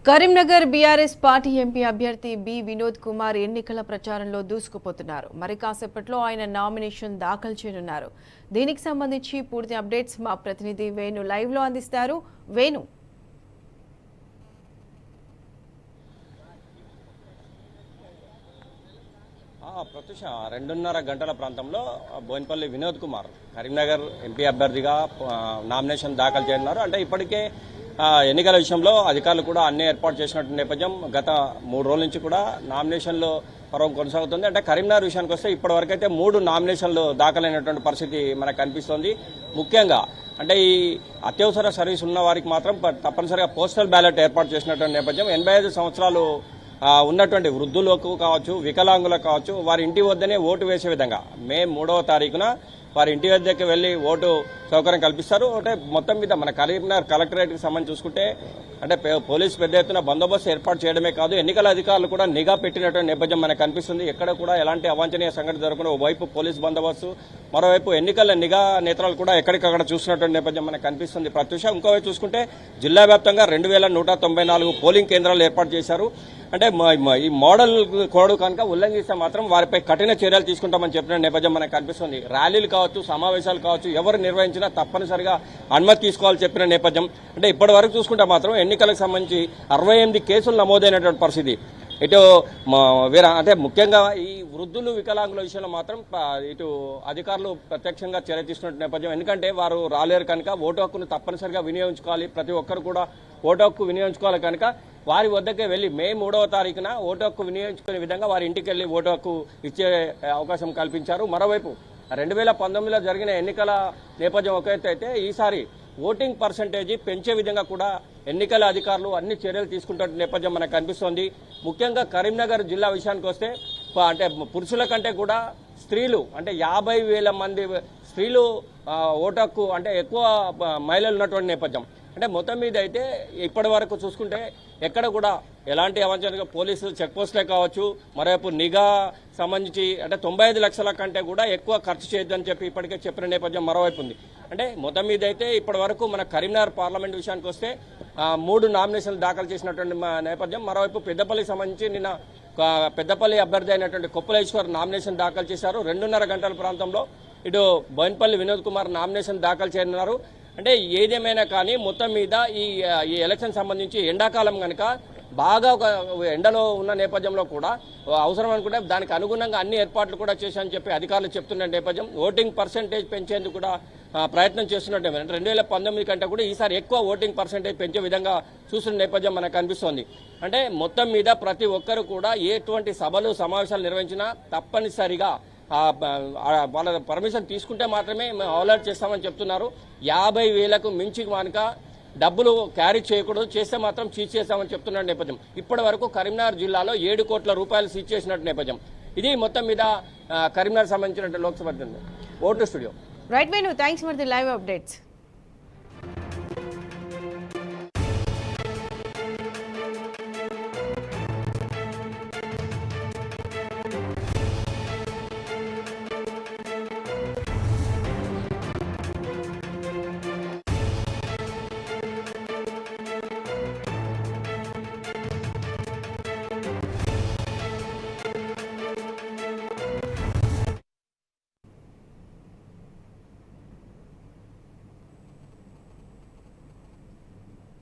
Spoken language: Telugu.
కరీంనగర్ బీఆర్ఎస్ పార్టీ ఎంపీ అభ్యర్థి బి వినోద్ కుమార్ ఎన్నికల ప్రచారంలో దూసుకుపోతున్నారు. మరి కాసేపట్లో ఆయన నామినేషన్ దాఖలు చేయనున్నారు. దీనికి సంబంధించి పూర్తి అప్డేట్స్ మా ప్రతినిధి వేణు లైవ్ లో అందిస్తారు. వేణు, ప్రత్యూష 2.5 గంటల ప్రాంతంలో బోయినపల్లి వినోద్ కుమార్ కరీంనగర్ ఎంపీ అభ్యర్థిగా నామినేషన్ దాఖలు చేయనున్నారు. అంటే ఇప్పటికే ఎన్నికల విషయంలో అధికారులు కూడా అన్ని ఏర్పాటు చేసినటువంటి నేపథ్యం గత 3 రోజుల నుంచి కూడా నామినేషన్లు పర్వం కొనసాగుతుంది. అంటే కరీంనగర్ విషయానికి వస్తే ఇప్పటి వరకు అయితే 3 నామినేషన్లు దాఖలైనటువంటి పరిస్థితి మనకు కనిపిస్తోంది. ముఖ్యంగా అంటే ఈ అత్యవసర సర్వీస్ ఉన్న వారికి మాత్రం తప్పనిసరిగా పోస్టల్ బ్యాలెట్ ఏర్పాటు చేసినటువంటి నేపథ్యం 85 సంవత్సరాలు ఉన్నటువంటి వృద్ధులకు కావచ్చు, వికలాంగులకు కావచ్చు, వారి ఇంటి వద్దనే ఓటు వేసే విధంగా మే 3వ తారీఖున వారి ఇంటి వద్దకు వెళ్లి ఓటు సౌకర్యం కల్పిస్తారు. అంటే మొత్తం మీద మన కరీంనగర్ కలెక్టరేట్కి సంబంధించి చూసుకుంటే అంటే పోలీసు పెద్ద ఎత్తున బందోబస్తు ఏర్పాటు చేయడమే కాదు, ఎన్నికల అధికారులు కూడా నిఘా పెట్టినటువంటి నేపథ్యం మనకు కనిపిస్తుంది. ఎక్కడ కూడా ఎలాంటి అవాంఛనీయ సంఘటన జరగకుండా ఓవైపు పోలీసు బందోబస్తు, మరోవైపు ఎన్నికల నిఘా నేత్రాలు కూడా ఎక్కడికక్కడ చూసినటువంటి నేపథ్యం మనకు కనిపిస్తుంది. ప్రత్యూష ఇంకోవైపు చూసుకుంటే జిల్లా వ్యాప్తంగా 2194 పోలింగ్ కేంద్రాలు ఏర్పాటు చేశారు. అంటే ఈ మోడల్ కోడ్ కనుక ఉల్లంఘిస్తే మాత్రం వారిపై కఠిన చర్యలు తీసుకుంటామని చెప్పిన నేపథ్యం మనకు కనిపిస్తుంది. ర్యాలీలు కావచ్చు, సమావేశాలు కావచ్చు, ఎవరు నిర్వహించినా తప్పనిసరిగా అనుమతి తీసుకోవాలని చెప్పిన నేపథ్యం. అంటే ఇప్పటి వరకు చూసుకుంటే మాత్రం ఎన్నికలకు సంబంధించి 68 కేసులు నమోదైనటువంటి పరిస్థితి. ఇటు అంటే ముఖ్యంగా ఈ వృద్ధులు, వికలాంగుల విషయంలో మాత్రం ఇటు అధికారులు ప్రత్యక్షంగా చర్య తీసుకున్న నేపథ్యం. ఎందుకంటే వారు రాలేరు కనుక ఓటు హక్కును తప్పనిసరిగా వినియోగించుకోవాలి, ప్రతి ఒక్కరు కూడా ఓటు హక్కు వినియోగించుకోవాలి కనుక వారి వద్దకే వెళ్లి మే 3వ తారీఖున ఓటు హక్కు వినియోగించుకునే విధంగా వారి ఇంటికి వెళ్లి ఓటు హక్కు ఇచ్చే అవకాశం కల్పించారు. మరోవైపు 2019లో జరిగిన ఎన్నికల నేపథ్యం ఒక ఎత్తు అయితే ఈసారి ఓటింగ్ పర్సంటేజీ పెంచే విధంగా కూడా ఎన్నికల అధికారులు అన్ని చర్యలు తీసుకుంటున్న నేపథ్యం మనకు కనిపిస్తోంది. ముఖ్యంగా కరీంనగర్ జిల్లా విషయానికి వస్తే అంటే పురుషుల కంటే కూడా స్త్రీలు అంటే 50,000 మంది స్త్రీలు ఓటు హక్కు అంటే ఎక్కువ మహిళలు ఉన్నటువంటి నేపథ్యం. అంటే మొత్తం మీద అయితే ఇప్పటి వరకు చూసుకుంటే ఎక్కడ కూడా ఎలాంటి అవాంఛనీయ పోలీసులు చెక్ పోస్టులే కావచ్చు, మరోవైపు నిఘా సంబంధించి అంటే 95 లక్షల కంటే కూడా ఎక్కువ ఖర్చు చేయొద్దని చెప్పి ఇప్పటికే చెప్పిన నేపథ్యం మరోవైపు ఉంది. అంటే మొత్తం మీద అయితే ఇప్పటి వరకు మన కరీంనగర్ పార్లమెంట్ విషయానికి వస్తే 3 నామినేషన్లు దాఖలు చేసినటువంటి నేపథ్యం. మరోవైపు పెద్దపల్లికి సంబంధించి నిన్న పెద్దపల్లి అభ్యర్థి అయినటువంటి కొప్పులేశ్వర్ నామినేషన్ దాఖలు చేశారు. 2.5 గంటల ప్రాంతంలో ఇటు బోయినపల్లి వినోద్ కుమార్ నామినేషన్ దాఖలు చేయనున్నారు. అంటే ఏదేమైనా కానీ మొత్తం మీద ఈ ఎలక్షన్ సంబంధించి ఎండాకాలం కనుక బాగా ఒక ఎండలో ఉన్న నేపథ్యంలో కూడా అవసరం అనుకుంటే దానికి అనుగుణంగా అన్ని ఏర్పాట్లు కూడా చేశామని చెప్పి అధికారులు చెప్తున్న నేపథ్యం. ఓటింగ్ పర్సెంటేజ్ పెంచేందుకు కూడా ప్రయత్నం చేస్తున్నట్టు 2019 కంటే కూడా ఈసారి ఎక్కువ ఓటింగ్ పర్సెంటేజ్ పెంచే విధంగా చూస్తున్న నేపథ్యం మనకు కనిపిస్తోంది. అంటే మొత్తం మీద ప్రతి ఒక్కరు కూడా ఎటువంటి సభలు సమావేశాలు నిర్వహించినా తప్పనిసరిగా వాళ్ళ పర్మిషన్ తీసుకుంటే మాత్రమే మేము అలర్ట్ చేస్తామని చెప్తున్నారు. 50,000కు మించి కనుక డబ్బులు క్యారీ చేయకూడదు, చేస్తే మాత్రం సీజ్ చేస్తామని చెప్తున్న నేపథ్యం. ఇప్పటి వరకు కరీంనగర్ జిల్లాలో 7 కోట్ల రూపాయలు సీజ్ చేసినట్టు నేపథ్యం. ఇది మొత్తం మీద కరీంనగర్ సంబంధించిన Lok Sabha vote studio. Right Venu, thanks for the live updates.